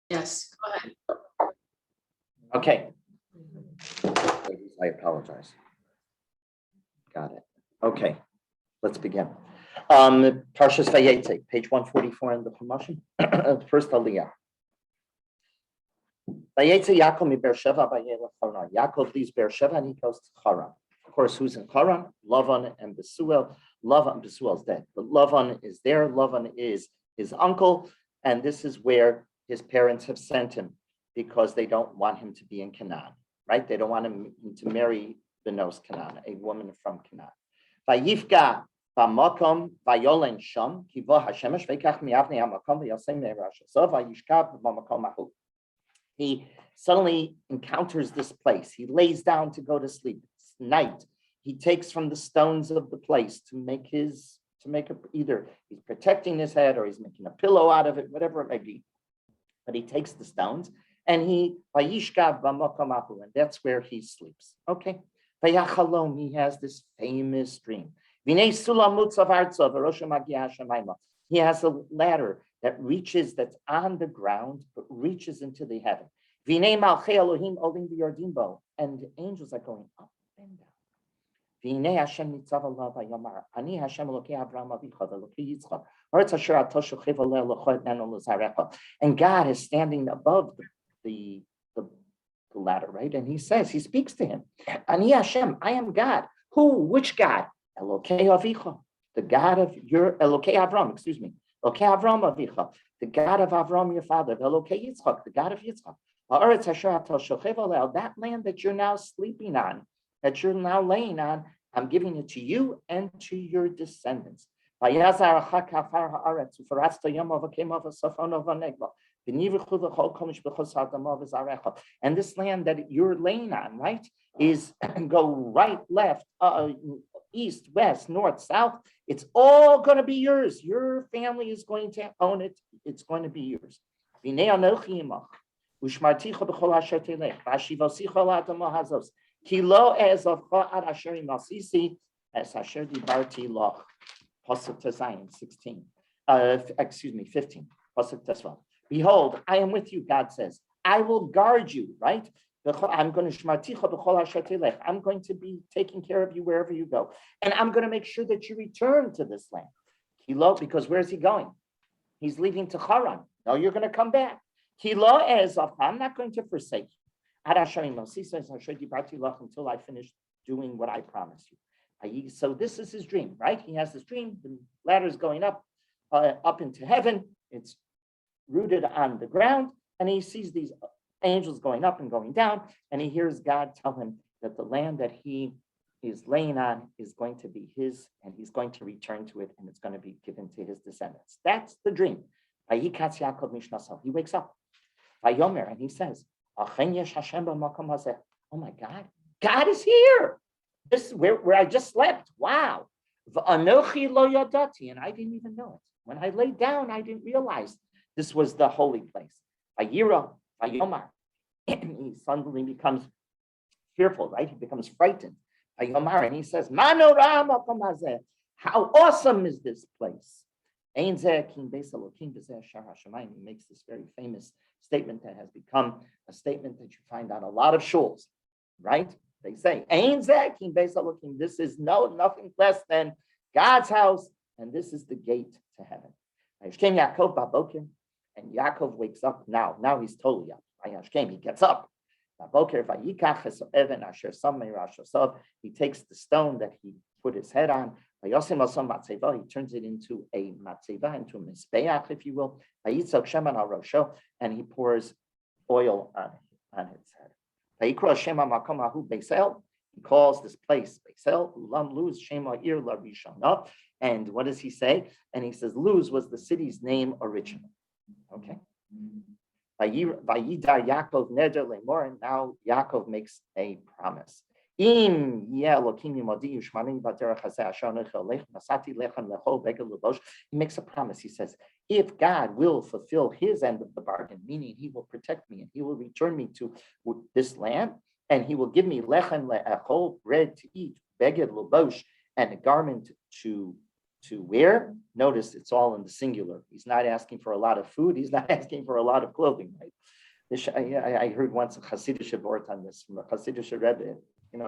Yes, go ahead. Okay. I apologize. Got it. Okay, let's begin. Parshas Vayetzei, page 144 in the promotion. First Aliyah. Vayetzei Yaakov mi Beersheva vayelech Haran. Yaakov leaves Beersheva and he goes to Haran. Of course, who's in Haran? Lavan and Besuel. Besuel's dead, but Lavan is there. Lavan is his uncle, and this is where his parents have sent him because they don't want him to be in Canaan, right? They don't want him to marry Benos Canaan, a woman from Canaan. Vayifga b'makom vayolen sham kivo hashemesh veikach miavnei hamakom v'yosem ne'rashasov vayishkav b'makom ahu. He suddenly encounters this place. He lays down to go to sleep. It's night. He takes from the stones of the place to make either he's protecting his head or he's making a pillow out of it, whatever it may be. But he takes the stones and he vayishkav b'makom ahu, and that's where he sleeps. Okay. Vayachalom, he has this famous dream. He has a ladder that's on the ground, but reaches into the heaven. And the angels are going up and down. And God is standing above the ladder, right? And he speaks to him. Ani Hashem, I am God. Who? Which God? Elokei Avicha, the God of your Elokei Avram, excuse me. Elokei Avram Avicha, the God of Avram your father. Elokei Yitzchak, the God of Yitzchak. That land that you're now sleeping on, that you're now laying on, I'm giving it to you and to your descendants. And this land that you're laying on, right, is go right, left, east, west, north, south. It's all going to be yours. Your family is going to own it. It's going to be yours. Pasuk Tezayin 16. 15. Pasuk Tesvav. Behold, I am with you, God says. I will guard you, right? I'm going to be taking care of you wherever you go. And I'm going to make sure that you return to this land. Because where's he going? He's leaving to Haran. No, you're going to come back. I'm not going to forsake you. Until I finish doing what I promised you. So this is his dream, right? He has this dream. The ladder is going up into heaven. It's rooted on the ground, and he sees these angels going up and going down, and he hears God tell him that the land that he is laying on is going to be his, and he's going to return to it, and it's going to be given to his descendants. That's the dream. He wakes up. And he says, oh my God, God is here. This is where I just slept. Wow. And I didn't even know it. When I laid down, I didn't realize this was the holy place. Vayomar. He suddenly becomes fearful, right? He becomes frightened. Vayomar, and he says, how awesome is this place? He makes this very famous statement that has become a statement that you find on a lot of shuls, right? They say, this is nothing less than God's house, and this is the gate to heaven. And Yaakov wakes up now. Now he's totally up. He gets up. He takes the stone that he put his head on. He turns it into a matzeva, into a mizbeach, if you will. And he pours oil on his head. He calls this place Beisel, Ulam Luz, Shema Ir La Rishona. And what does he say? And he says Luz was the city's name originally. Okay. Vayidar Yaakov Neder Lemor, and now Yaakov makes a promise. He makes a promise. He says, if God will fulfill his end of the bargain, meaning he will protect me and he will return me to this land, and he will give me lechem le'achol, bread to eat, beged lobosh, and a garment to to where? Notice it's all in the singular. He's not asking for a lot of food. He's not asking for a lot of clothing, right? I heard once a Hasidic word on this from a Hasidic Rebbe.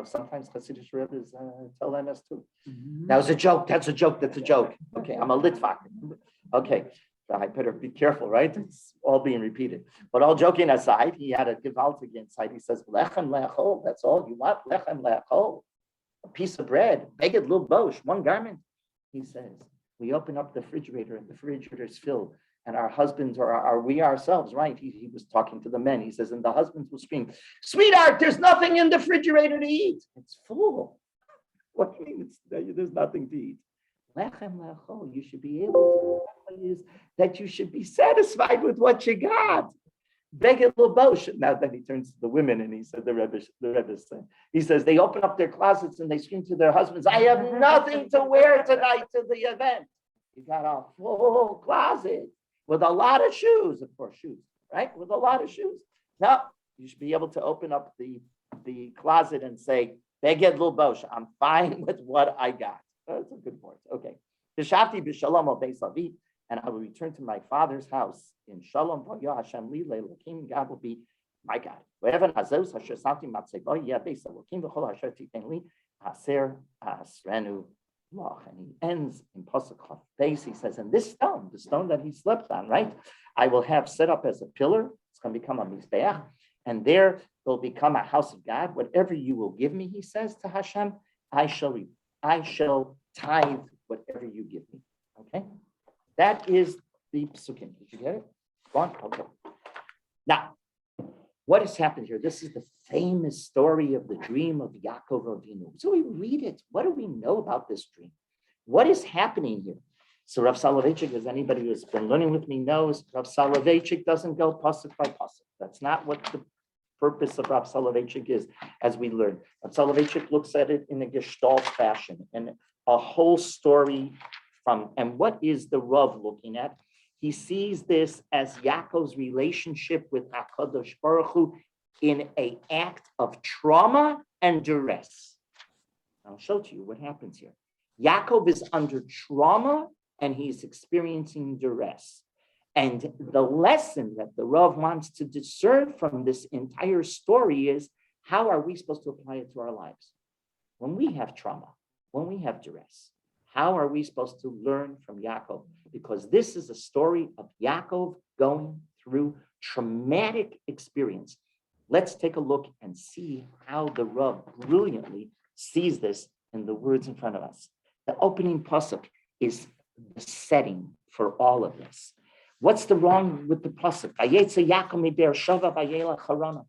Sometimes Hasidic Rebbes tell MS too. That was a joke. That's a joke. That's a joke. Okay, I'm a Litvak. Okay, I better be careful, right? It's all being repeated. But all joking aside, he had a gewaltig inside. He says, Lechem le'achol, that's all you want, Lechem le'achol. A piece of bread, beged lubos, one garment. He says, we open up the refrigerator and the refrigerator is filled. And our husbands or we ourselves, right? He was talking to the men. He says, and the husbands will scream, sweetheart, there's nothing in the refrigerator to eat. It's full. What do you mean there's nothing to eat? Lechem lechol, you should be able to, is that you should be satisfied with what you got. Beged lobosh. Now then he turns to the women and he said, the Rebbe said, he says, they open up their closets and they scream to their husbands, I have nothing to wear tonight to the event. You got a full closet with a lot of shoes, of course, shoes, right? With a lot of shoes. Now, you should be able to open up the closet and say, Beged lobosh, I'm fine with what I got. That's a good point. Okay. B'shavti b'shalom al beis avi, and I will return to my father's house in shalom. Hashem li le'elokim, God will be my God. Wherever nazos asher samti matzevah yeh beis elokim v'chol asher titen li aser asrenu loch. And he ends in pasuk chaf beis. He says, and this stone, the stone that he slept on, right? I will have set up as a pillar. It's going to become a mizbeach, and there will become a house of God. Whatever you will give me, he says to Hashem, I shall tithe whatever you give me. Okay? That is the psukim. Did you get it? Go on? Okay. Now, what has happened here? This is the famous story of the dream of Yaakov Avinu. So we read it. What do we know about this dream? What is happening here? So Rav Soloveitchik, as anybody who's been learning with me knows, Rav Soloveitchik doesn't go pasuk by pasuk. That's not what the purpose of Rav Soloveitchik is, as we learn. Rav Soloveitchik looks at it in a gestalt fashion and a whole story from, and what is the Rav looking at? He sees this as Yaakov's relationship with HaKadosh Baruch Hu in an act of trauma and duress. I'll show to you what happens here. Yaakov is under trauma and he's experiencing duress. And the lesson that the Rav wants to discern from this entire story is, how are we supposed to apply it to our lives? When we have trauma, when we have duress, how are we supposed to learn from Yaakov? Because this is a story of Yaakov going through traumatic experience. Let's take a look and see how the Rav brilliantly sees this in the words in front of us. The opening pasuk is the setting for all of this. What's the wrong with the pasuk? Vayetzei Yaakov miBeer Sheva vayelech Harana.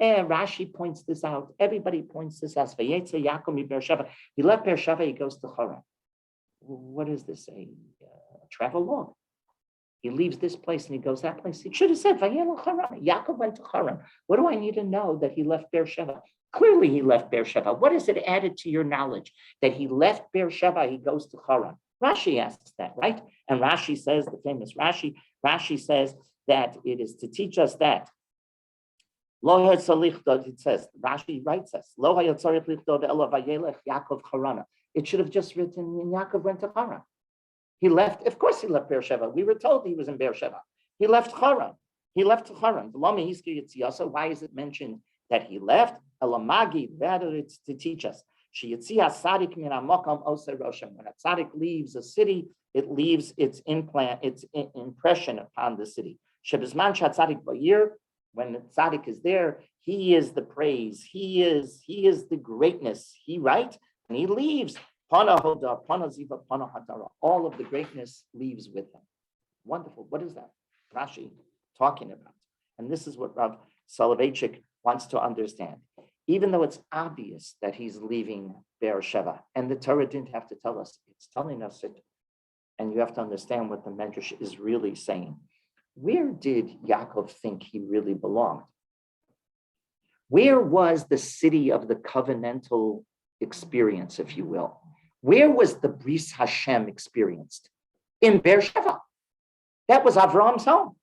Rashi points this out. Everybody points this out. Vayetzei Yaakov miBeer Sheva. He left Beer Sheva. He goes to Haran. What is this? A travel log. He leaves this place and he goes that place. He should have said vayelech Haran. Yaakov went to Haran. What do I need to know that he left Beer Sheva? Clearly, he left Beer Sheva. What is it added to your knowledge that he left Beer Sheva? He goes to Haran. Rashi asks that, right? And Rashi says, the famous Rashi says that it is to teach us that. It says, Rashi writes us, it should have just written, and Yaakov went to Haran. He left, of course he left Beersheba. We were told he was in Beersheba. He left Haran. He left Haran. Why is it mentioned that he left? Elamagi, rather it's to teach us. When a tzaddik leaves a city, it leaves its impression upon the city. When the tzaddik is there, he is the praise, he is the greatness, right? And he leaves. All of the greatness leaves with him. Wonderful. What is that? Rashi talking about. And this is what Rav Soloveitchik wants to understand. Even though it's obvious that he's leaving Beersheba, and the Torah didn't have to tell us, it's telling us it, and you have to understand what the Medrash is really saying. Where did Yaakov think he really belonged? Where was the city of the covenantal experience, if you will? Where was the Bris Hashem experienced? In Beersheba. That was Avraham's home.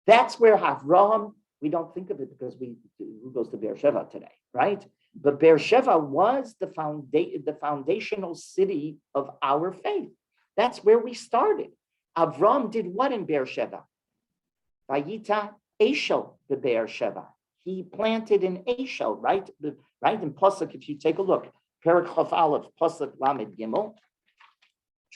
That's where Avraham, we don't think of it because who goes to Beersheba today, right? But Beersheba was the foundational city of our faith. That's where we started. Avram did what in Beersheba? Vayita Eshel be'Beer Sheva. He planted an Eshel, right? Right in Pasuk, if you take a look, Perek Chaf Aleph, Pasuk Lamed Gimel,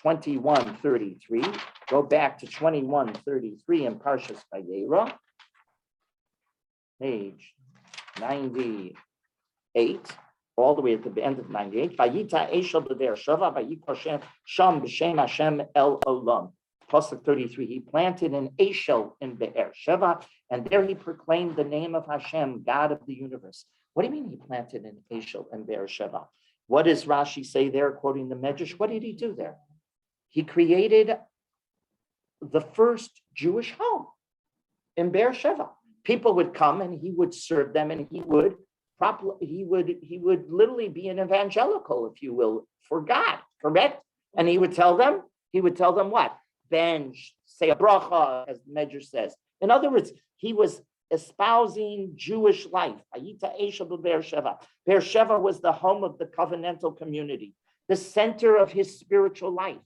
21:33. Go back to 21:33 in Parshas Vayera, page 98, all the way at the end of 98. Vayita Eshel be'Beer Sheva, Vayikra Sham b'Shem Hashem El Olam. Pasuk 33, he planted an Eshel in Be'er Sheva, and there he proclaimed the name of Hashem, God of the universe. What do you mean he planted an Eshel in Be'er Sheva? What does Rashi say there, quoting the Medrash? What did he do there? He created the first Jewish home in Be'er Sheva. People would come and he would serve them, and he would literally be an evangelical, if you will, for God, correct? And he would tell them what? Bench, say a bracha, as the Medrash says. In other words, he was espousing Jewish life. Be'er Sheva was the home of the covenantal community, the center of his spiritual life.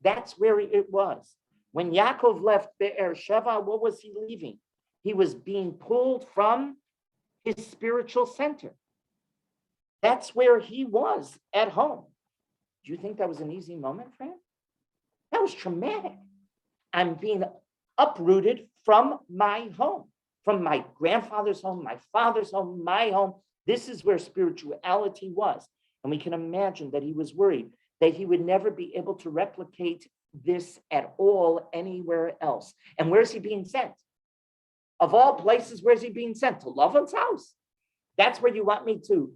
That's where it was. When Yaakov left Be'er Sheva, what was he leaving? He was being pulled from his spiritual center. That's where he was at home. Do you think that was an easy moment for him? That was traumatic. I'm being uprooted from my home, from my grandfather's home, my father's home, my home. This is where spirituality was. And we can imagine that he was worried that he would never be able to replicate this at all anywhere else. And where's he being sent? Of all places, where's he being sent? To Lavan's house. That's where you want me to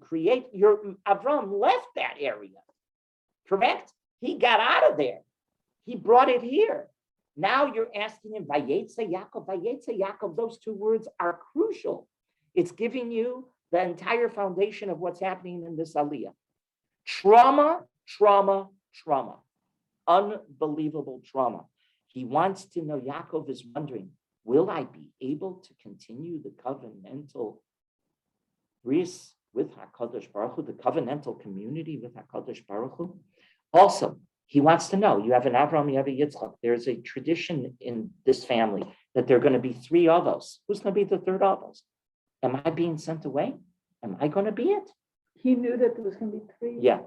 create your. Avram left that area, correct? He got out of there. He brought it here. Now you're asking him, Vayetzei Yaakov, those two words are crucial. It's giving you the entire foundation of what's happening in this aliyah. Trauma. Unbelievable trauma. He wants to know, Yaakov is wondering, will I be able to continue the covenantal bris with HaKadosh Baruch Hu, the covenantal community with HaKadosh Baruch Hu? Also, he wants to know, you have an Avraham, you have a Yitzchak. There's a tradition in this family that there are going to be three Avos. Who's going to be the third Avos? Am I being sent away? Am I going to be it? He knew that there was going to be three. Yeah.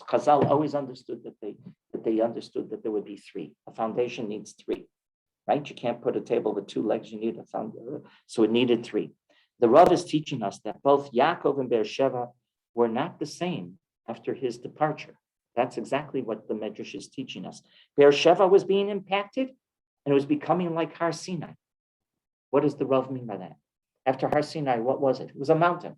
Chazal always understood that they understood that there would be three. A foundation needs three, right? You can't put a table with two legs. You need a foundation. So it needed three. The Rav is teaching us that both Yaakov and Beersheba were not the same after his departure. That's exactly what the Medrash is teaching us. Beersheba was being impacted, and it was becoming like Har Sinai. What does the Rav mean by that? After Har Sinai, what was it? It was a mountain.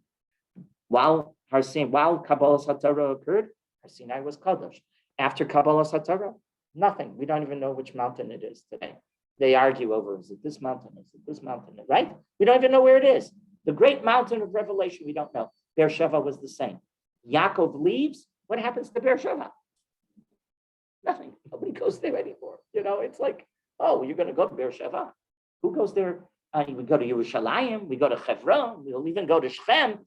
While Kabbalah Satorah occurred, Har Sinai was Kadosh. After Kabbalah Satorah, nothing. We don't even know which mountain it is today. They argue over, is it this mountain? Is it this mountain? Right? We don't even know where it is. The great mountain of revelation, we don't know. Beersheba was the same. Yaakov leaves. What happens to Beersheba? Nothing. Nobody goes there anymore. It's like, oh, you're going to go to Beersheba. Who goes there? We go to Yerushalayim. We go to Hebron. We'll even go to Shechem.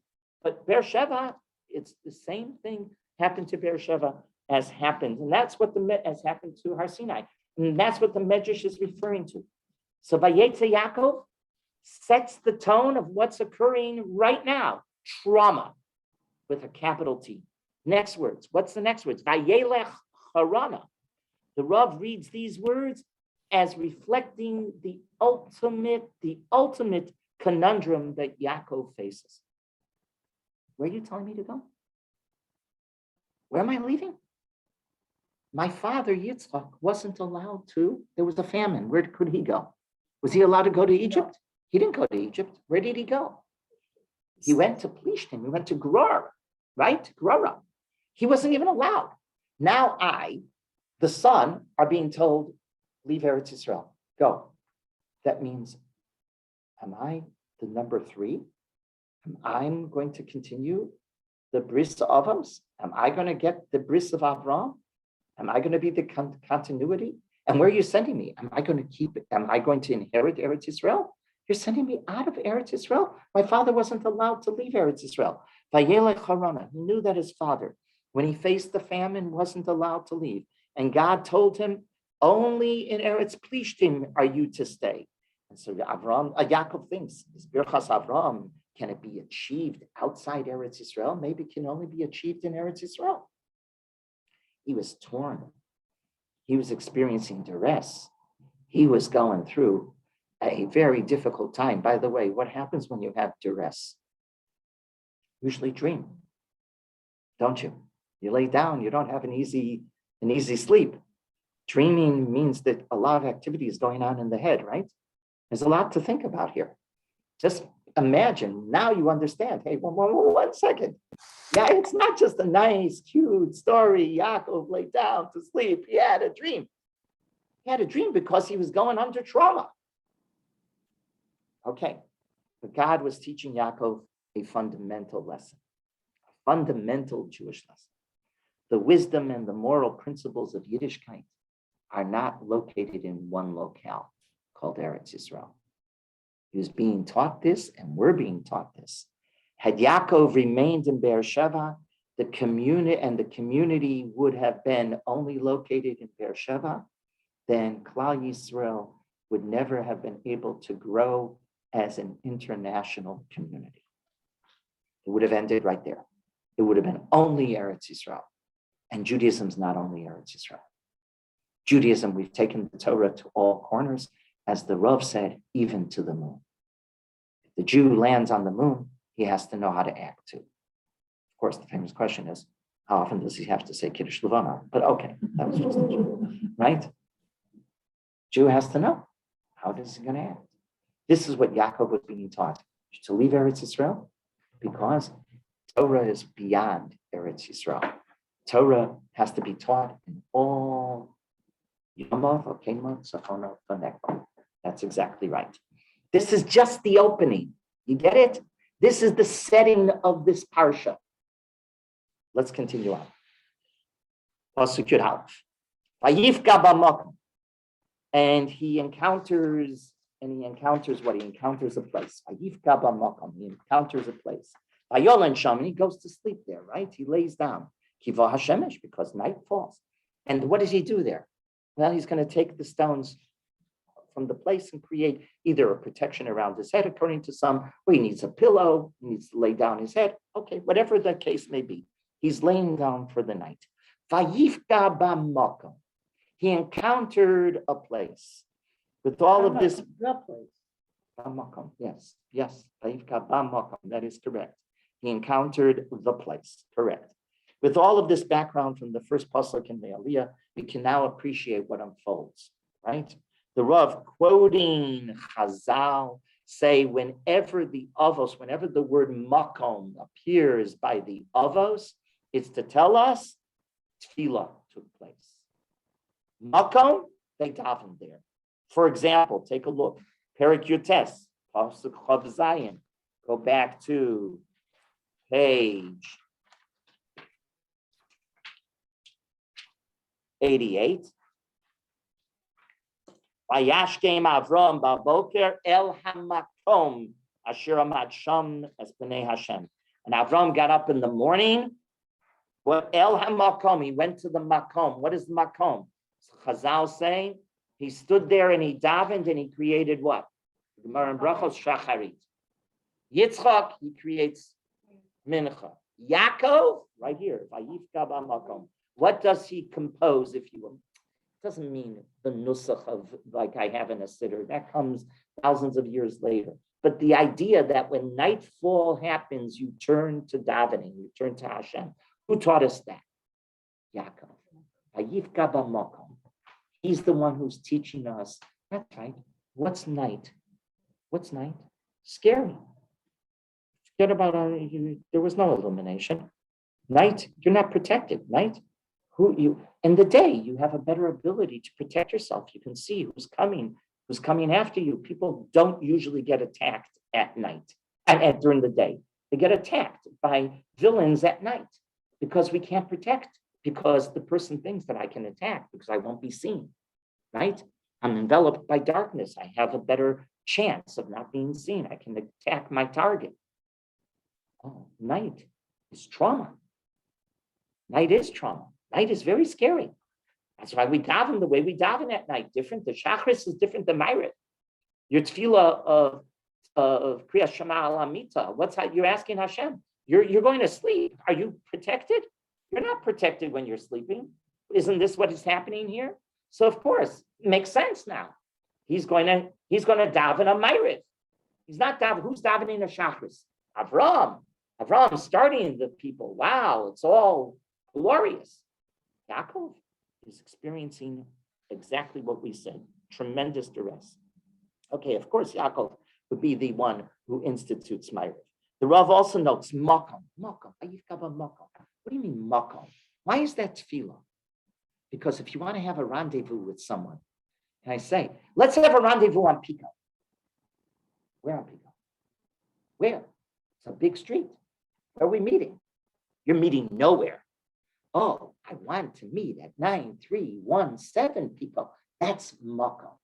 But Beersheba, it's the same thing happened to Beersheba as happened. And that's what has happened to Har Sinai. And that's what the Medrash is referring to. So Vayetzei Yaakov sets the tone of what's occurring right now. Trauma with a capital T. Next words. What's the next words? Vayelech harana. The Rav reads these words as reflecting the ultimate conundrum that Yaakov faces. Where are you telling me to go? Where am I leaving? My father, Yitzchak, wasn't allowed to. There was a famine. Where could he go? Was he allowed to go to Egypt? No. He didn't go to Egypt. Where did he go? He went to Plishtim. He went to Gerar, right? Gerara. He wasn't even allowed. Now the son, are being told, leave Eretz Yisrael. Go. That means, am I the number three? I'm going to continue the bris of Avos? Am I going to get the bris of Avram? Am I going to be the continuity? And where are you sending me? Am I going to inherit Eretz Yisrael? You're sending me out of Eretz Yisrael? My father wasn't allowed to leave Eretz Yisrael. Vayelech harana. He knew that his father, when he faced the famine, wasn't allowed to leave. And God told him, only in Eretz Plishtim are you to stay. And so Yaakov thinks, is Birchas Avram, can it be achieved outside Eretz Yisrael? Maybe it can only be achieved in Eretz Yisrael. He was torn. He was experiencing duress. He was going through a very difficult time. By the way, what happens when you have duress? Usually dream, don't you? You lay down, you don't have an easy sleep. Dreaming means that a lot of activity is going on in the head, right? There's a lot to think about here. Just imagine, now you understand. Hey, one second. Yeah, it's not just a nice, cute story. Yaakov lay down to sleep. He had a dream. He had a dream because he was going under trauma. Okay, but God was teaching Yaakov a fundamental lesson, a fundamental Jewish lesson. The wisdom and the moral principles of Yiddishkeit are not located in one locale called Eretz Yisrael. He was being taught this, and we're being taught this. Had Yaakov remained in Beersheba, the community would have been only located in Beersheba, then Klal Yisrael would never have been able to grow as an international community. It would have ended right there. It would have been only Eretz Yisrael. And Judaism's not only Eretz Yisrael. Judaism, we've taken the Torah to all corners, as the Rav said, even to the moon. If the Jew lands on the moon, he has to know how to act too. Of course, the famous question is, how often does he have to say Kiddush Levana? But okay, that was just a Jew, right? Jew has to know. How is he going to act? This is what Yaakov was being taught, to leave Eretz Yisrael, because Torah is beyond Eretz Yisrael. Torah has to be taught in all Yamav, Okema, Safona, Vanekba. That's exactly right. This is just the opening. You get it? This is the setting of this parsha. Let's continue on. Pasuk Yud Aleph. Vayifka b'makom. And he encounters what? He encounters a place. Vayifka b'makom. He encounters a place. Vayolen sham, and he goes to sleep there, right? He lays down. Kiva hashemesh, because night falls. And what does he do there? Well, he's going to take the stones from the place and create either a protection around his head, according to some, or he needs a pillow, he needs to lay down his head. Okay, whatever the case may be. He's laying down for the night. Vayifka b'makom. He encountered a place. With all of this. The place. B'makom, yes. Vayifka b'makom, that is correct. He encountered the place, correct. With all of this background from the first pasuk in the Aliyah, we can now appreciate what unfolds, right? The Rav, quoting Chazal, say whenever the word makom appears by the avos, it's to tell us tefillah took place. Makom, they davened there. For example, take a look. Perek Yutes, pasuk Chav Zayin. Go back to page 88. Vayashkem Avram baboker el hamakom asher amad sham es b'nei Hashem. And Avram got up in the morning. What el hamakom? He went to the makom. What is the makom? So Chazal saying he stood there and he davened and he created what? Gemara and Brachos Shacharit. Yitzchak, he creates mincha. Yaakov, right here, Vayifka b'makom. What does he compose, if you will? It doesn't mean the nusach of like I have in a siddur. That comes thousands of years later. But the idea that when nightfall happens, you turn to davening, you turn to Hashem. Who taught us that? Yaakov. Vayifka b'makom. He's the one who's teaching us. That's right. What's night? What's night? Scary. Forget about there was no illumination. Night, you're not protected. Night, in the day, you have a better ability to protect yourself. You can see who's coming after you. People don't usually get attacked at night and during the day. They get attacked by villains at night because we can't protect, because the person thinks that I can attack because I won't be seen, right? I'm enveloped by darkness. I have a better chance of not being seen. I can attack my target. Oh, night is trauma. Night is trauma. Night is very scary. That's why we daven the way we daven at night. Different. The Shachris is different than Ma'ariv. Your tefillah of Kriyas Shema al Amita. What's that? You're asking Hashem. You're going to sleep. Are you protected? You're not protected when you're sleeping. Isn't this what is happening here? So of course, it makes sense now. He's going to daven a Ma'ariv. He's not daven. Who's davening a Shachris? Avram. Avram starting the people. Wow, it's all glorious. Yaakov is experiencing exactly what we said. Tremendous duress. Okay, of course, Yaakov would be the one who institutes Ma'ariv. The Rav also notes makom. What do you mean makom? Why is that tefillah? Because if you want to have a rendezvous with someone, and I say, let's have a rendezvous on Pico. Where on Pico? Where? It's a big street. Where are we meeting? You're meeting nowhere. Oh, I want to meet at 9317 Pico. That's makom.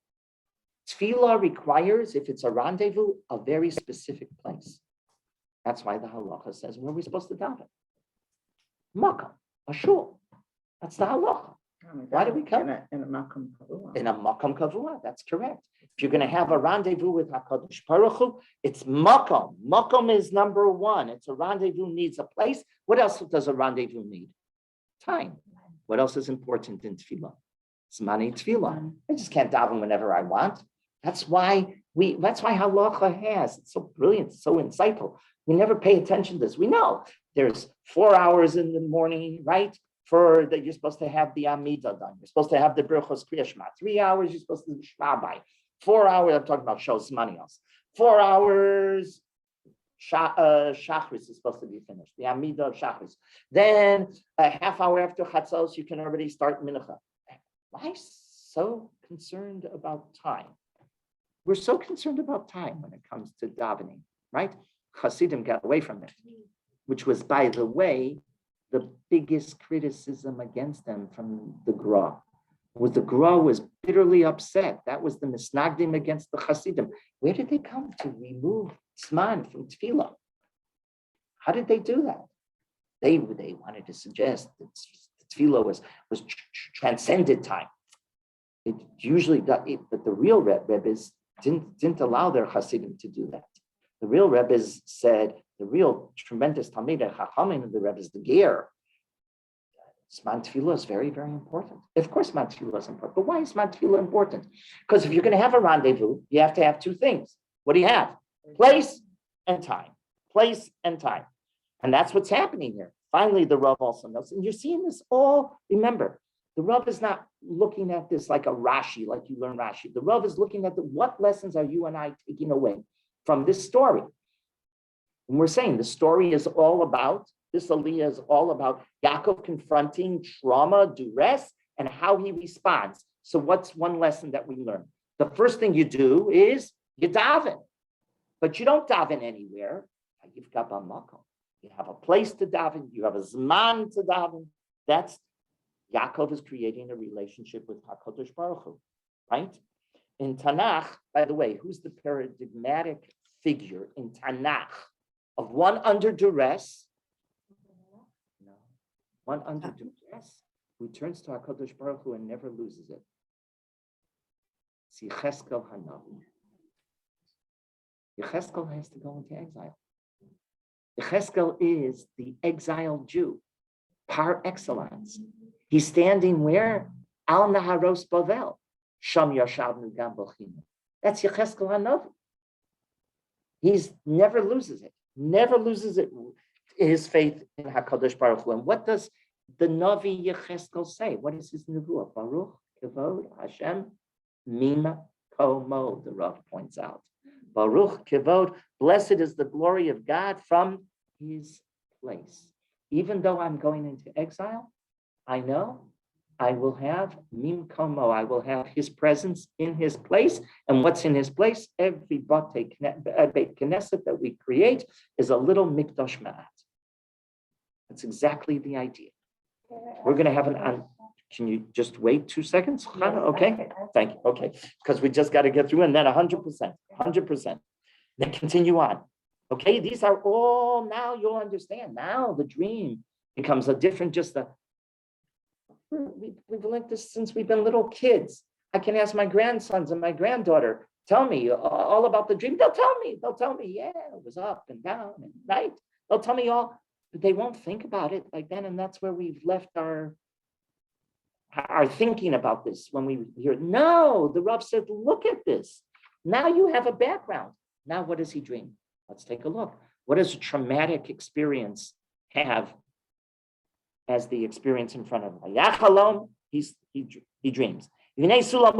Tefillah requires, if it's a rendezvous, a very specific place. That's why the halacha says, where are we supposed to daven? Makom, a shul. That's the halacha. Why do we come? In a makom kavua. In a makom kavua, that's correct. If you're going to have a rendezvous with HaKadosh Baruch Hu, it's makom. Makom is number one. It's a rendezvous needs a place. What else does a rendezvous need? Time. What else is important in tefillah? Zmani tefillah. I just can't daven whenever I want. That's why halacha has. It's so brilliant, so insightful. We never pay attention to this. We know there's 4 hours in the morning, right? For that you're supposed to have the Amida done. You're supposed to have the Birchos Kriya Shema. 3 hours, you're supposed to do Shema by. 4 hours, I'm talking about shows money else. 4 hours, Shachris is supposed to be finished. The Amida of Shachris. Then a half hour after Chatzos, you can already start Mincha. Why so concerned about time? We're so concerned about time when it comes to davening, right? Hasidim got away from it, which was, by the way, the biggest criticism against them from the Gra. The Gra was bitterly upset. That was the misnagdim against the Hasidim. Where did they come to remove Tzman from Tefillah? How did they do that? They wanted to suggest that Tefillah was transcended time. It usually got it, but the real Rebbes didn't allow their Hasidim to do that. The real Rebbes said, the real tremendous Talmidei Chachamim of the Rebbes, the Ger, Zman Tefillah is very, very important. Of course, Zman Tefillah is important. But why is Zman Tefillah important? Because if you're going to have a rendezvous, you have to have two things. What do you have? Place and time. Place and time. And that's what's happening here. Finally, the Rav also knows. And you're seeing this all, remember, the Rav is not looking at this like a Rashi, like you learn Rashi. The Rav is looking at what lessons are you and I taking away from this story? And we're saying the story is all about, this Aliyah is all about Yaakov confronting trauma, duress, and how he responds. So what's one lesson that we learn? The first thing you do is you daven. But you don't daven anywhere. You've got a makom. You have a place to daven. You have a zman to daven. That's Yaakov is creating a relationship with HaKadosh Baruch Hu, right? In Tanakh, by the way, who's the paradigmatic figure in Tanakh of one under duress? No, one under duress who turns to HaKadosh Baruch Hu and never loses it. It's Yecheskel Hanavi. Yecheskel has to go into exile. Yecheskel is the exiled Jew, par excellence. He's standing where? Al Naharos Bavel. Sham Yashavnu Gam Bochinu. That's Yecheskel Hanavi. He's never loses it, his faith in HaKadosh Baruch Hu. And what does the Navi Yecheskel say? What is his nevuah? Baruch Kivod Hashem Mim Komo, the Rav points out. Baruch Kivod, blessed is the glory of God from his place. Even though I'm going into exile, I know I will have Mim Komo, I will have his presence in his place. And what's in his place? Every Beit Knesset that we create is a little Mikdash Ma'at. That's exactly the idea. We're going to have can you just wait 2 seconds? Okay, thank you. Okay, because we just got to get through, and then 100%. Then continue on. Okay, these are all, now you'll understand. Now the dream becomes a different, just a We've learned this since we've been little kids. I can ask my grandsons and my granddaughter, tell me all about the dream. They'll tell me, yeah, it was up and down and right. They'll tell me all, but they won't think about it like then. And that's where we've left our thinking about this when we hear, no, the Rav said, look at this. Now you have a background. Now what does he dream? Let's take a look. What does a traumatic experience have as the experience in front of him? He dreams. Angels are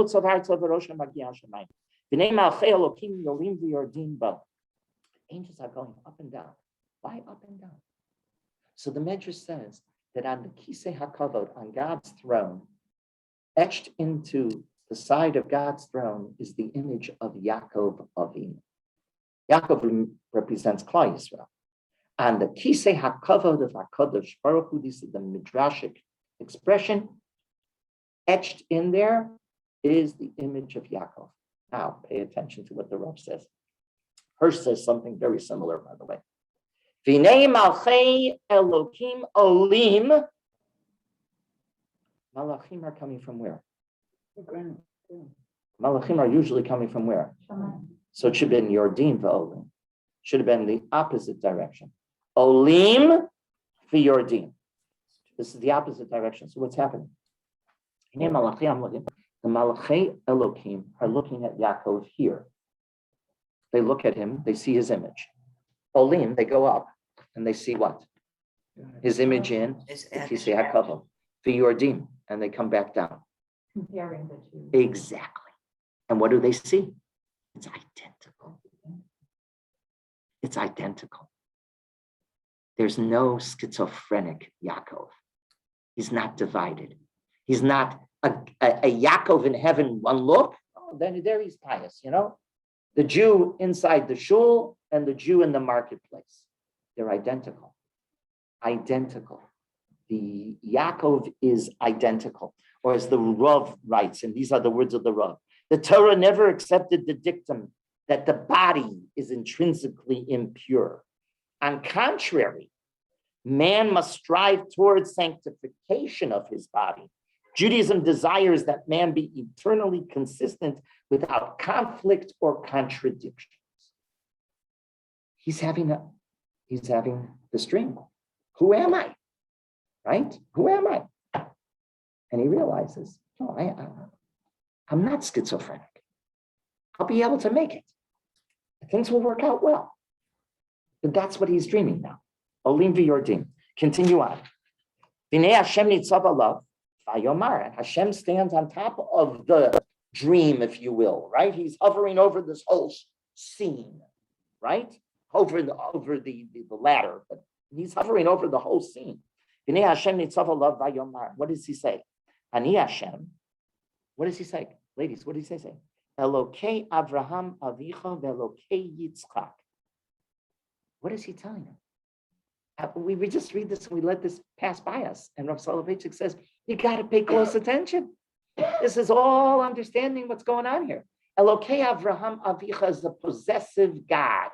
going up and down. Why up and down? So the Medrash says that on the Kisei HaKavod, on God's throne, etched into the side of God's throne is the image of Yaakov Avinu. Yaakov represents Klal Yisrael. And the Kisei HaKavod of HaKadosh Baruch Hu, this is the Midrashic expression, etched in there is the image of Yaakov. Now, pay attention to what the Rav says. Hirsch says something very similar, by the way. V'nei malchei Elokim olim. Malachim are coming from where? The ground. Malachim are usually coming from where? So it should have been Yordim v'olim. Should have been the opposite direction. Olim v'yordim. This is the opposite direction. So what's happening? The Malachei Elokim are looking at Yaakov here. They look at him, they see his image. Olim, they go up and they see what? His image in Kisei HaKavod. V'yordim, and they come back down. Comparing the two. Exactly. And what do they see? It's identical. It's identical. There's no schizophrenic Yaakov. He's not divided. He's not a Yaakov in heaven, one look. Oh, then there he's pious, you know? The Jew inside the shul and the Jew in the marketplace. They're identical. Identical. The Yaakov is identical. Or as the Rav writes, and these are the words of the Rav, the Torah never accepted the dictum that the body is intrinsically impure. On contrary, man must strive towards sanctification of his body. Judaism desires that man be eternally consistent without conflict or contradictions. He's having this dream. Who am I? Right? Who am I? And he realizes, no, I'm not schizophrenic. I'll be able to make it. Things will work out well. But that's what he's dreaming now. Olim v'yordim. Continue on. V'nei Hashem nitzav alav v'yomar. Hashem stands on top of the dream, if you will, right? He's hovering over this whole scene, right? Over the ladder, but he's hovering over the whole scene. V'nei Hashem nitzav alav v'yomar. What does he say? Ani Hashem. What does he say? Ladies, what does he say? Elokei Avraham Avicha ve'Elokei Yitzchak. What is he telling him? We just read this and we let this pass by us. And Rav Soloveitchik says, you got to pay close attention. This is all understanding what's going on here. Elokei Avraham Avicha is the possessive God.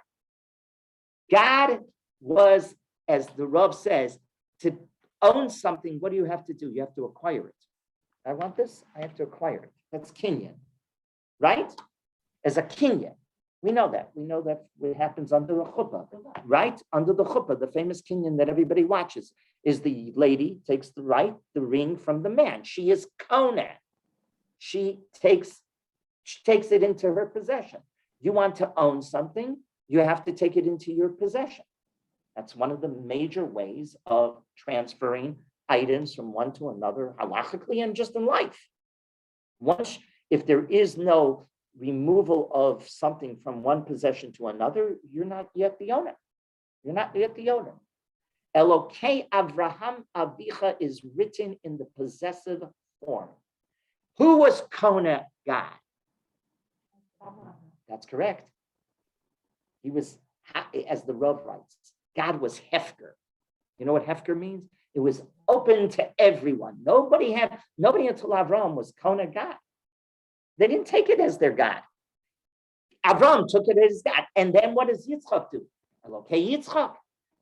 God was, as the Rav says, to own something, what do you have to do? You have to acquire it. I want this, I have to acquire it. That's Kinyan. Right? As a kinyan. We know that. We know that what happens under a chuppah, right? Under the chuppah, the famous kinyan that everybody watches is the lady takes the ring from the man. She is Conan. She takes it into her possession. You want to own something, you have to take it into your possession. That's one of the major ways of transferring items from one to another, halachically and just in life. If there is no removal of something from one possession to another, you're not yet the owner. You're not yet the owner. Elokei Avraham Avicha is written in the possessive form. Who was Kona God? That's correct. He was, as the Rav writes, God was Hefker. You know what Hefker means? It was open to everyone. Nobody until Avram was Kona God. They didn't take it as their God. Avram took it as God. And then what does Yitzchak do? Okay, Yitzchak.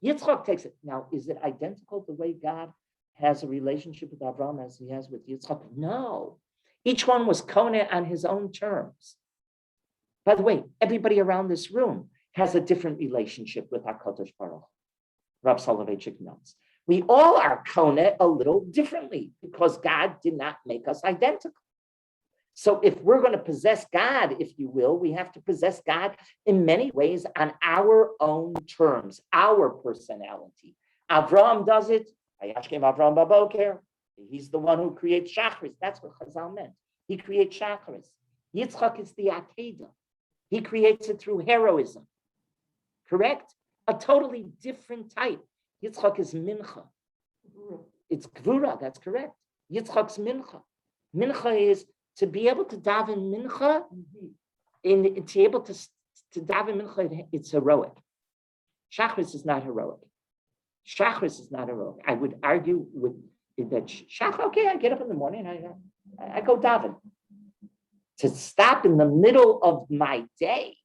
Yitzchak takes it. Now, is it identical the way God has a relationship with Avram as he has with Yitzchak? No. Each one was Kona on his own terms. By the way, everybody around this room has a different relationship with HaKadosh Baruch. Rav Soloveitchik notes. We all are Kona a little differently because God did not make us identical. So if we're going to possess God, if you will, we have to possess God in many ways on our own terms, our personality. Avram does it. Hayashkem Avram Baboker. He's the one who creates Shachris. That's what Chazal meant. He creates Shachris. Yitzchak is the Akedah. He creates it through heroism. Correct? A totally different type. Yitzchak is Mincha. It's Gvura, that's correct. Yitzchak's Mincha. Mincha is to be able to daven Mincha, to be able to daven Mincha, it's heroic. Shachris is not heroic. Shachris is not heroic. I would argue with that Shachris, okay, I get up in the morning, I go daven. To stop in the middle of my day,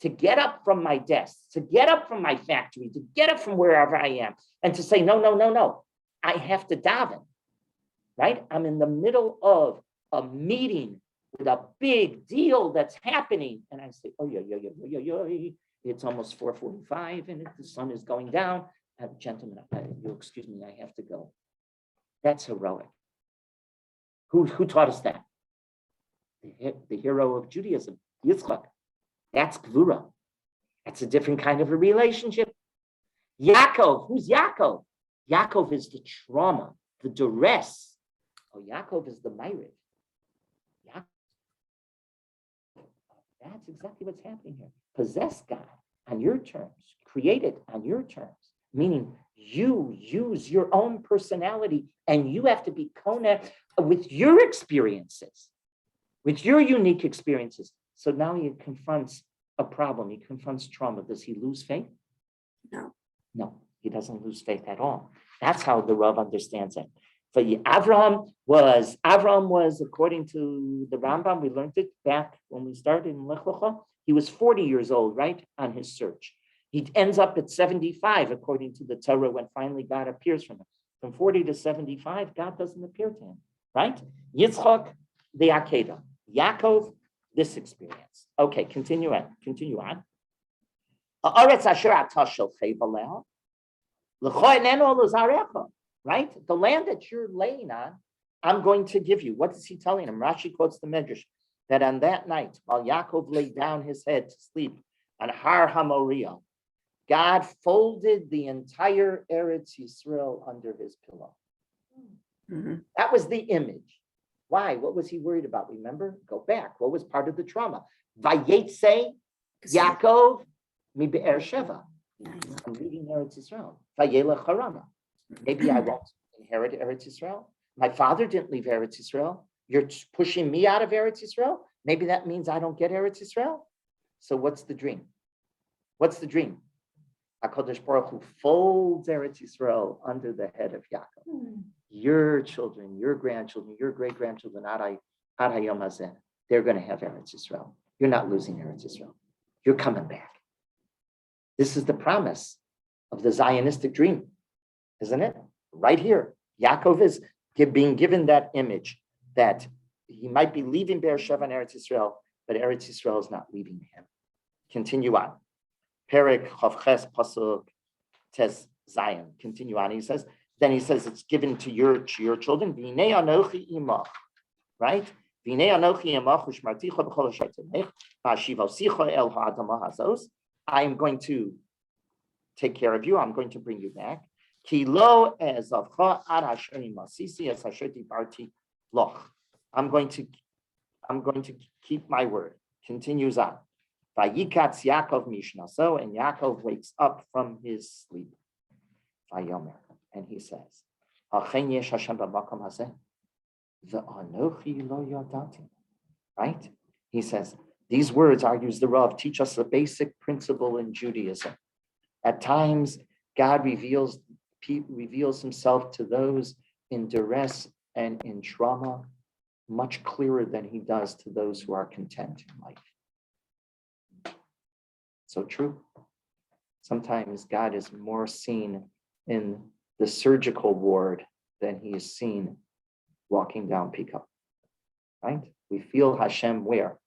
to get up from my desk, to get up from my factory, to get up from wherever I am, and to say, no, I have to daven, right? I'm in the middle of a meeting with a big deal that's happening, and I say, it's almost 4:45, and the sun is going down. Gentlemen, you'll excuse me, I have to go. That's heroic. Who taught us that? The hero of Judaism, Yitzchak. That's Gvura. That's a different kind of a relationship. Yaakov, who's Yaakov? Yaakov is the trauma, the duress. Oh, Yaakov is the Ma'ariv. That's exactly what's happening here. Possess God on your terms. Create it on your terms. Meaning you use your own personality and you have to be Kona with your experiences, with your unique experiences. So now he confronts a problem. He confronts trauma. Does he lose faith? No, he doesn't lose faith at all. That's how the Rav understands it. For Avram was, according to the Rambam, we learned it back when we started in Lech Lecha, he was 40 years old, right, on his search. He ends up at 75, according to the Torah, when finally God appears from him. From 40 to 75, God doesn't appear to him, right? Yitzchak, the Akedah. Yaakov, this experience. Okay, continue on. Right? The land that you're laying on, I'm going to give you. What is he telling him? Rashi quotes the Medrash that on that night, while Yaakov laid down his head to sleep on Har HaMoriah, God folded the entire Eretz Yisrael under his pillow. Mm-hmm. That was the image. Why? What was he worried about? Remember? Go back. What was part of the trauma? Vayetzei Yaakov mi Be'er Sheva. I'm leaving Eretz Yisrael. Vayelech Harana. Maybe I won't inherit Eretz Yisrael. My father didn't leave Eretz Yisrael. You're pushing me out of Eretz Yisrael. Maybe that means I don't get Eretz Yisrael. So what's the dream? What's the dream? HaKadosh Baruch Hu folds Eretz Yisrael under the head of Yaakov. Your children, your grandchildren, your great-grandchildren, Ad Hayom Hazeh, they're going to have Eretz Yisrael. You're not losing Eretz Yisrael. You're coming back. This is the promise of the Zionistic dream, isn't it? Right here. Yaakov is being given that image that he might be leaving Beersheba and Eretz Yisrael, but Eretz Yisrael is not leaving him. Continue on. Perek Chavches Pasuk Tes Zion. Continue on. He says, it's given to your children. V'nei anochi imach, right? V'nei anochi imach u'shmarticha b'chol asher tinech v'ashivosicha el ha'adama hazos. I am going to take care of you. I'm going to bring you back. Ki lo ezavcha ad asher masisi es asher dibarti loch. I'm going to keep my word. Continues on. Vayikatz Yaakov mishnaso, and Yaakov wakes up from his sleep. Vayomer, and he says, Hachen yesh Hashem b'makom hazeh, ve'anochi lo yadati. Right? He says, these words, argues the Rav, teach us a basic principle in Judaism. At times, God reveals himself to those in duress and in trauma much clearer than he does to those who are content in life. So true. Sometimes God is more seen in the surgical ward then he is seen walking down Pekah. Right? We feel Hashem where?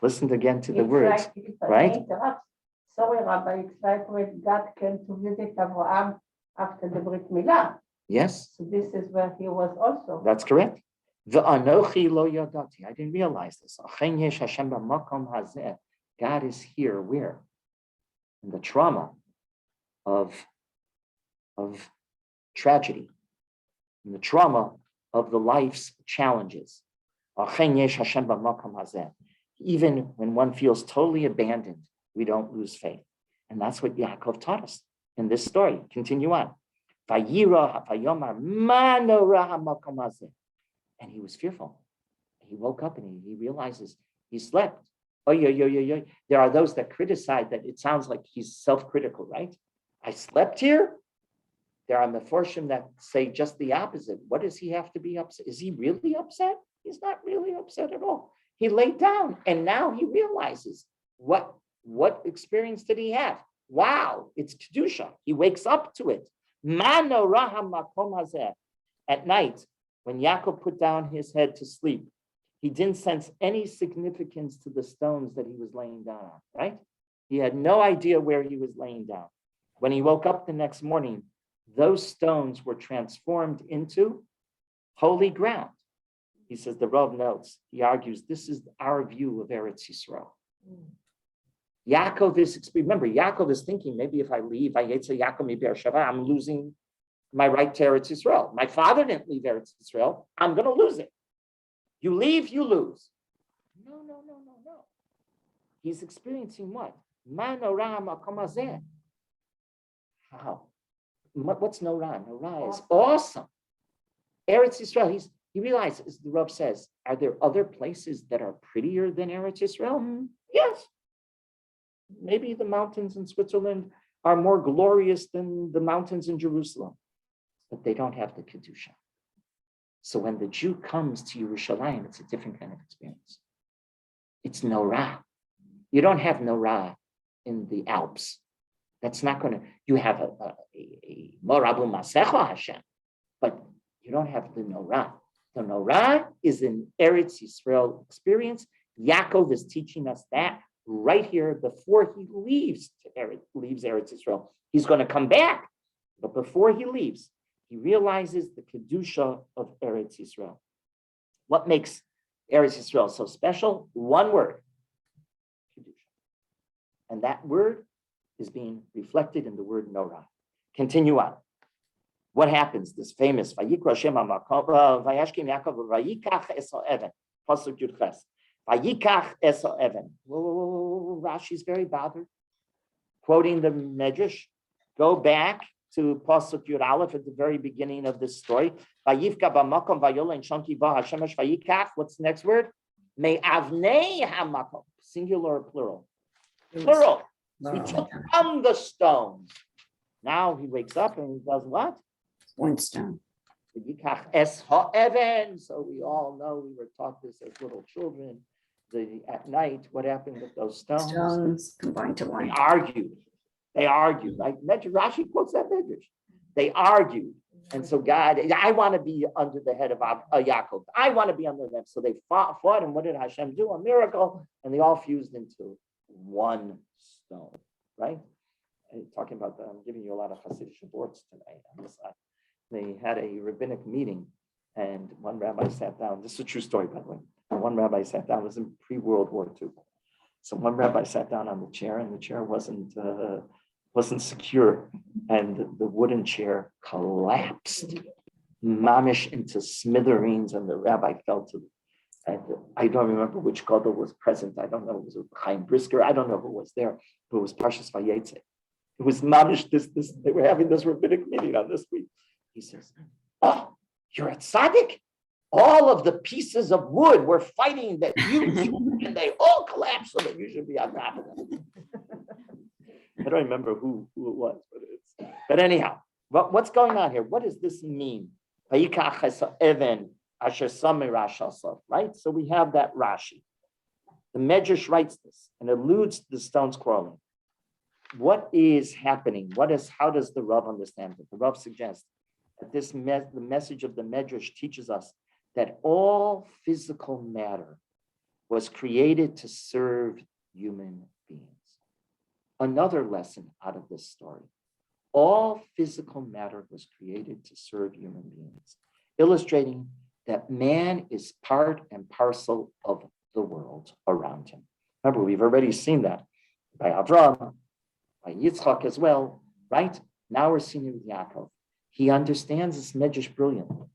Listen again to the words, right? Sorry, Rabbi, it's like when God came to visit Abraham after the Brit Milah. Yes. So this is where he was also. That's correct. V'anochi lo yadati. I didn't realize this. Achen yesh Hashem b'makom hazeh. God is here where? In the trauma of tragedy, in the trauma of the life's challenges. Achen yesh Hashem b'makom hazeh. Even when one feels totally abandoned, we don't lose faith. And that's what Yaakov taught us in this story. Continue on. Vayira vayomar ma norah hamakom hazeh. And he was fearful. He woke up and he realizes he slept. There are those that criticize that it sounds like he's self-critical, right? I slept here. There are Meforshim that say just the opposite. What does he have to be upset? Is he really upset? He's not really upset at all. He laid down and now he realizes what experience did he have? Wow, it's Kedusha. He wakes up to it. Mano raham makom hazeh. At night, when Yaakov put down his head to sleep, he didn't sense any significance to the stones that he was laying down on, right? He had no idea where he was laying down. When he woke up the next morning, those stones were transformed into holy ground. He says, the Rav notes, he argues, this is our view of Eretz Yisrael. Yaakov is, remember, Yaakov is thinking, maybe if I leave, Vayetzei Yaakov mi Beersheva, I'm losing my right to Eretz Yisrael. My father didn't leave Eretz Yisrael. I'm going to lose it. You leave, you lose. No. He's experiencing what? How? What's Norah? Norah is awesome. Eretz Yisrael, he realizes, the Rav says, are there other places that are prettier than Eretz Yisrael? Yes. Maybe the mountains in Switzerland are more glorious than the mountains in Jerusalem, but they don't have the Kedusha. So when the Jew comes to Yerushalayim, it's a different kind of experience. It's Norah. You don't have Norah in the Alps. That's not going to, you have a Morabu Masecha Hashem, but you don't have the Norah. The Norah is an Eretz Yisrael experience. Yaakov is teaching us that right here before he leaves Eretz Yisrael. He's going to come back, but before he leaves, he realizes the Kedusha of Eretz Yisrael. What makes Eretz Yisrael so special? One word, Kedusha. And that word is being reflected in the word Norah. Continue on. What happens? This famous Vayikra Shem Vayashkim Yaakov Vayikach Esau Even. Pasuk Yud Ches. Vayikach Esau Even. Rashi's very bothered. Quoting the Medrash, go back to Pasuk Yud Aleph at the very beginning of this story. Vayivka b'makom vayolen shanti ba Hashemesh vayikach. What's the next word? Me avnei hamakom. Singular or plural? Plural. He took from the stones. Now he wakes up and he does what? One stone. Vayikach es ha'even. So we all know, we were taught this as little children. At night, what happened with those stones? Stones combined to They one. argued. Like Rashi quotes that Medrash. They argued. And so God, I want to be under the head of Yaakov. I want to be under them. So they fought. And what did Hashem do? A miracle. And they all fused into one stone, right? And talking about that, I'm giving you a lot of Hasidic Shavuos tonight on this side. They had a rabbinic meeting, and one rabbi sat down. This is a true story, by the way. And one rabbi sat down. It was in pre-World War II. So one rabbi sat down on the chair, and the chair wasn't secure, and the wooden chair collapsed, mamish into smithereens, and the rabbi fell to. And I don't remember which gadol was present. I don't know. It was Chaim Brisker. I don't know who was there, but it was Parshas Vayetzei. It was mamish. This. They were having this rabbinic meeting on this week. He says, "Oh, you're at Tzaddik? All of the pieces of wood were fighting that you, and they all collapsed so that you should be on top of them." I don't remember who it was, but anyhow, what's going on here? What does this mean? Right? So we have that Rashi. The Medrash writes this and alludes to the stones quarreling. What is happening? How does the Rav understand it? The Rav suggests that the message of the Medrash teaches us that all physical matter was created to serve human beings. Another lesson out of this story: all physical matter was created to serve human beings, illustrating that man is part and parcel of the world around him. Remember, we've already seen that by Avraham, by Yitzchak as well, right? Now we're seeing it with Yaakov. He understands this Medrash brilliantly.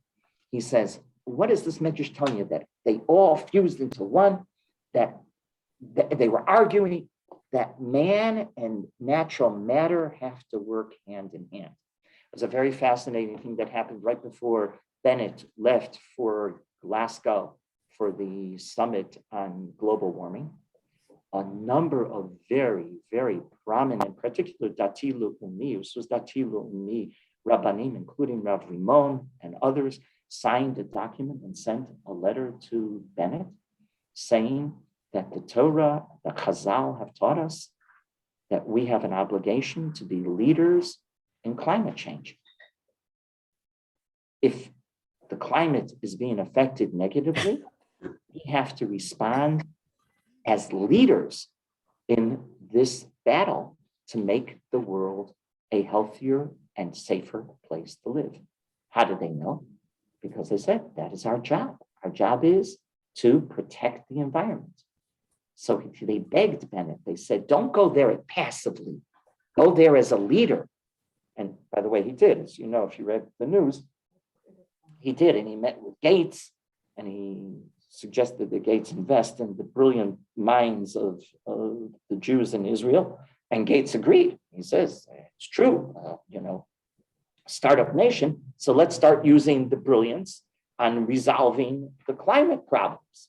He says, what is this Medrash telling you? That they all fused into one, that they were arguing that man and natural matter have to work hand in hand. It was a very fascinating thing that happened right before Bennett left for Glasgow for the summit on global warming. A number of very, very prominent, particularly Dati Le'umi, this was Dati Le'umi Rabbanim, including Rav Rimon and others, signed a document and sent a letter to Bennett saying that the Torah, the Chazal have taught us that we have an obligation to be leaders in climate change. If the climate is being affected negatively, we have to respond as leaders in this battle to make the world a healthier and safer place to live. How did they know? Because they said that is our job. Our job is to protect the environment. So they begged Bennett. They said, don't go there passively. Go there as a leader. And by the way, he did. As you know, if you read the news, he did. And he met with Gates, and he suggested that Gates invest in the brilliant minds of the Jews in Israel. And Gates agreed. He says, it's true, startup nation. So let's start using the brilliance on resolving the climate problems.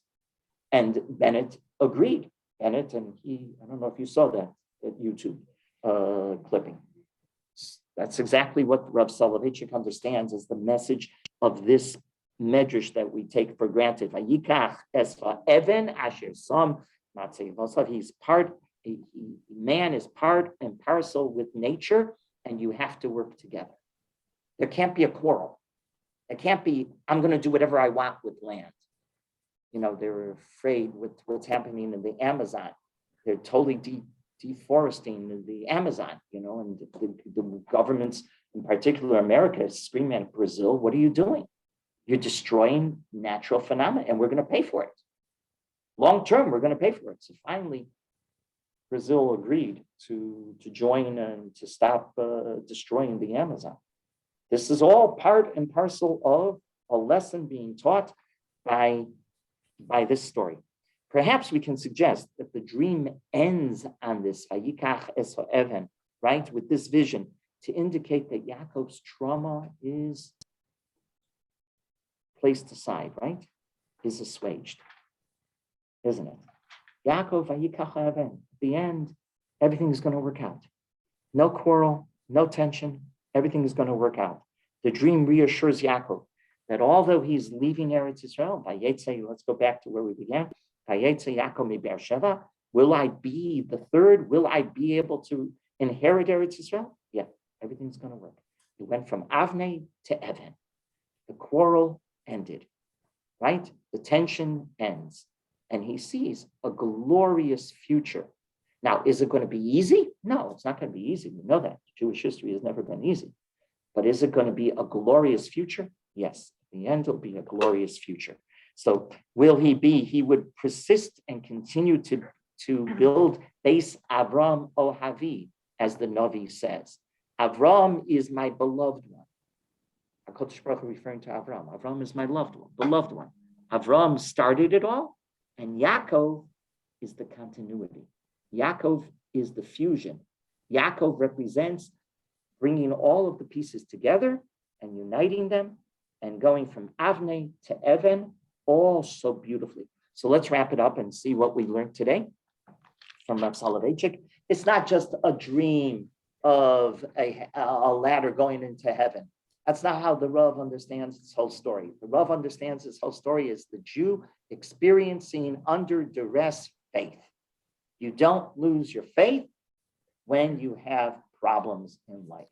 And Bennett agreed. Bennett, and I don't know if you saw that YouTube clipping. That's exactly what Rav Soloveitchik understands as the message of this medrash that we take for granted. Vayikach esva even asher sam matzei vasav. Man is part and parcel with nature, and you have to work together. There can't be a quarrel. It can't be, I'm going to do whatever I want with land. They're afraid with what's happening in the Amazon. They're totally deforesting the Amazon, and the governments, in particular America, is screaming at Brazil, what are you doing? You're destroying natural phenomena, and we're going to pay for it. Long term, we're going to pay for it. So finally, Brazil agreed to join and to stop destroying the Amazon. This is all part and parcel of a lesson being taught by this story. Perhaps we can suggest that the dream ends on this Vayikach es ha'even, right, with this vision to indicate that Yaakov's trauma is placed aside, right, is assuaged, isn't it? Yaakov Vayikach ha'even. At the end, everything is going to work out. No quarrel, no tension. Everything is going to work out. The dream reassures Yaakov that although he's leaving Eretz Yisrael, Vayetzei, let's go back to where we began. Vayetzei Yaakov mi Beersheva. Will I be the third? Will I be able to inherit Eretz Yisrael? Yeah, everything's going to work. He went from Avnei to Evan. The quarrel ended, right? The tension ends, and he sees a glorious future. Now, is it going to be easy? No, it's not going to be easy. We know that. Jewish history has never been easy. But is it going to be a glorious future? Yes. In the end, it'll be a glorious future. So he would persist and continue to build Beis Avram Ohavi, as the Navi says. Avram is my beloved one. HaKadosh Baruch Hu referring to Avram. Avram is my loved one, beloved one. Avram started it all, and Yaakov is the continuity. Yaakov is the fusion. Yaakov represents bringing all of the pieces together and uniting them and going from Avnei to Evan, all so beautifully. So let's wrap it up and see what we learned today from Rav Soloveitchik. It's not just a dream of a ladder going into heaven. That's not how the Rav understands this whole story. The Rav understands this whole story as the Jew experiencing under duress faith. You don't lose your faith when you have problems in life.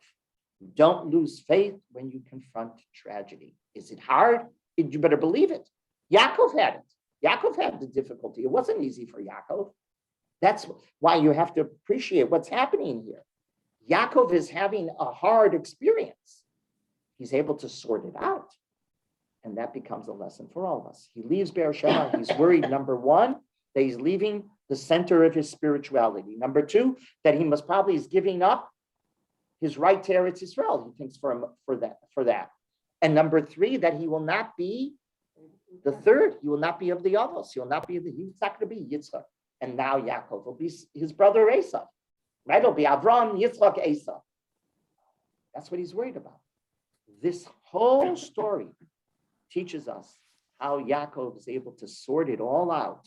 You don't lose faith when you confront tragedy. Is it hard? You better believe it. Yaakov had it. Yaakov had the difficulty. It wasn't easy for Yaakov. That's why you have to appreciate what's happening here. Yaakov is having a hard experience. He's able to sort it out. And that becomes a lesson for all of us. He leaves Beersheba. He's worried, number one, that he's leaving the center of his spirituality. Number two, that he most probably is giving up his right to Eretz Yisrael. He thinks for that. And number three, that he will not be the third. He will not be of the Avos. He's not going to be Yitzchak. And now Yaakov will be his brother Esau. Right? It'll be Avram, Yitzchak, Esau. That's what he's worried about. This whole story teaches us how Yaakov is able to sort it all out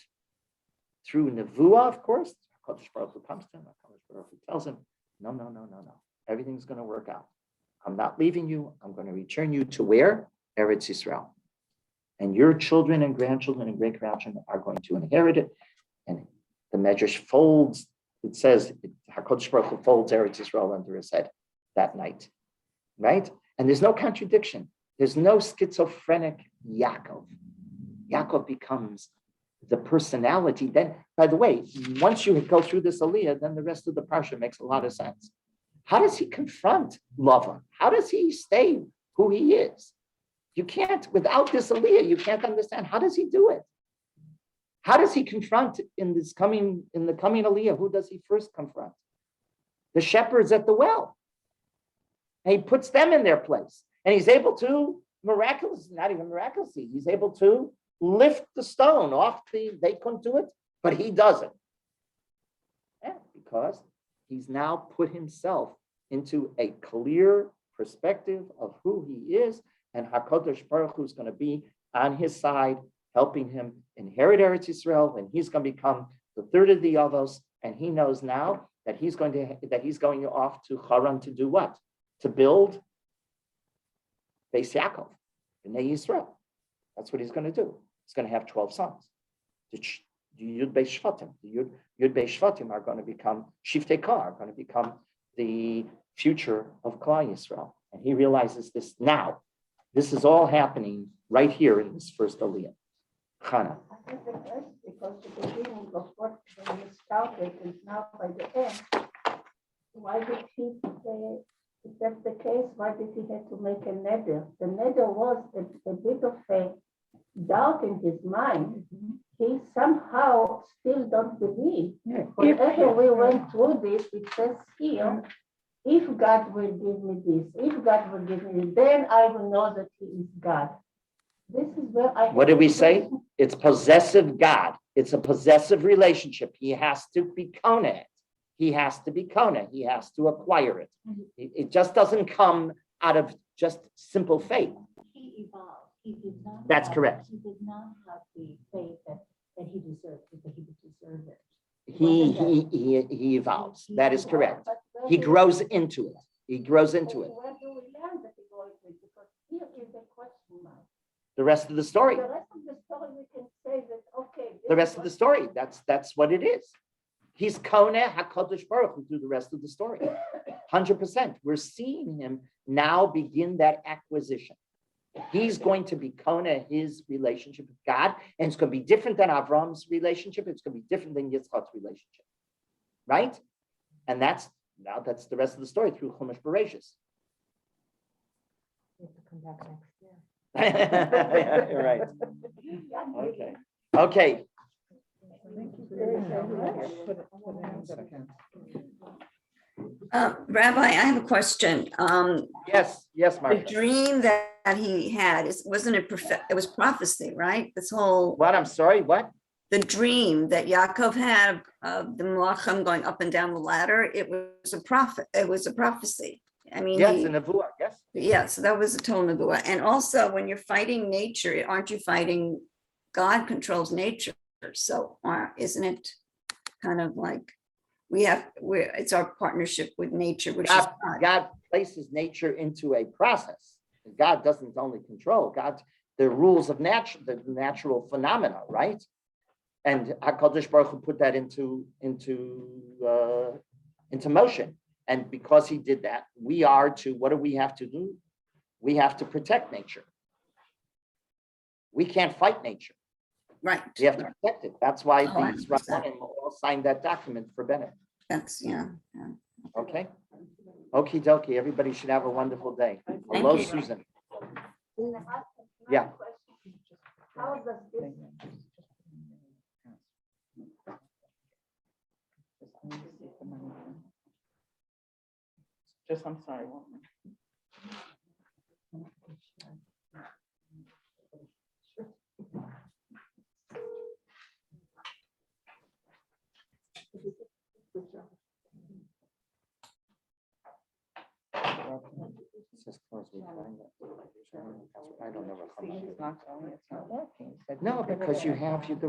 through Nevuah, of course. HaKadosh Baruch Hu comes to him. HaKadosh Baruch Hu tells him, no. Everything's going to work out. I'm not leaving you. I'm going to return you to where? Eretz Yisrael. And your children and grandchildren and great-grandchildren are going to inherit it. And the Medrash folds, it says, HaKadosh Baruch Hu folds Eretz Yisrael under his head that night. Right? And there's no contradiction. There's no schizophrenic Yaakov. Yaakov becomes the personality. Then, by the way, once you go through this aliyah, then the rest of the parsha makes a lot of sense. How does he confront Lavan? How does he stay who he is? You can't, without this aliyah, you can't understand. How does he do it? How does he confront in the coming aliyah? Who does he first confront? The shepherds at the well. And he puts them in their place. And he's able to not even miraculously, he's able to lift the stone off they couldn't do it, but he does it. Yeah, because he's now put himself into a clear perspective of who he is, and HaKadosh Baruch Hu is going to be on his side, helping him inherit Eretz Yisrael, and he's going to become the third of the Avos, and he knows now that he's going off to Haran to do what? To build Beis Yaakov, Bnei Yisrael. That's what he's going to do. He's going to have 12 sons. The Yud Beis Shvatim. The Yud Beis Shvatim are going to become Shiftei Kah, are going to become the future of Klal Yisrael. And he realizes this now. This is all happening right here in this first aliyah. Chana. I have a question, because the beginning of what when you started and now by the end, why did he say, if that's the case, why did he have to make a neder? The neder was a bit of a doubt in his mind. He somehow still don't believe. Whenever we went through this, it says here, if God will give me this, if God will give me this, then I will know that he is God. This is where What did we say? It's possessive God. It's a possessive relationship. He has to be kona it. He has to be kona. He has to acquire it. It just doesn't come out of just simple faith. He evolved. He did not. That's correct. He did not have the faith that he deserved, that he would deserve it. He evolves. That is correct. He grows into it. He grows into it. Where do we learn that he grows into it? Because here is a question mark. The rest of the story. The rest of the story, we can say that, okay. The rest of the story. That's what it is. He's Koneh HaKadosh Baruch Hu through the rest of the story. 100%. We're seeing him now begin that acquisition. He's going to be Koneh his relationship with God, and it's going to be different than Avram's relationship. It's going to be different than Yitzchak's relationship. Right? And that's the rest of the story through Chumash Bereshis. You have to come back next year. Right. Okay. Rabbi, I have a question. Yes, The Martha. dream that he had, it was prophecy, right? This whole, What? I'm sorry. What? the dream that Yaakov had of the Malachim going up and down the ladder, it was a prophecy. I mean, Yes, in Nevuah. Yes. yeah, so that was a total nebuah. And also, when you're fighting nature, aren't you fighting? God controls nature, so isn't it kind of like it's our partnership with nature, which is God. God places nature into a process. God doesn't only control the rules of the natural phenomena, right? And HaKadosh Baruch Hu put that into motion. And because he did that, we are to, what do we have to do? We have to protect nature. We can't fight nature. Right. We have to protect it. That's why Oh, these 100%. Rabbanim all signed that document for Bennett. That's, yeah. Okay? Okie dokie. Everybody should have a wonderful day. Hello, you. Susan. Another Yeah. question. How does this, Just, I'm sorry. Says close, we find it. I don't know. It's not showing, it's not working. It said- No, because you have the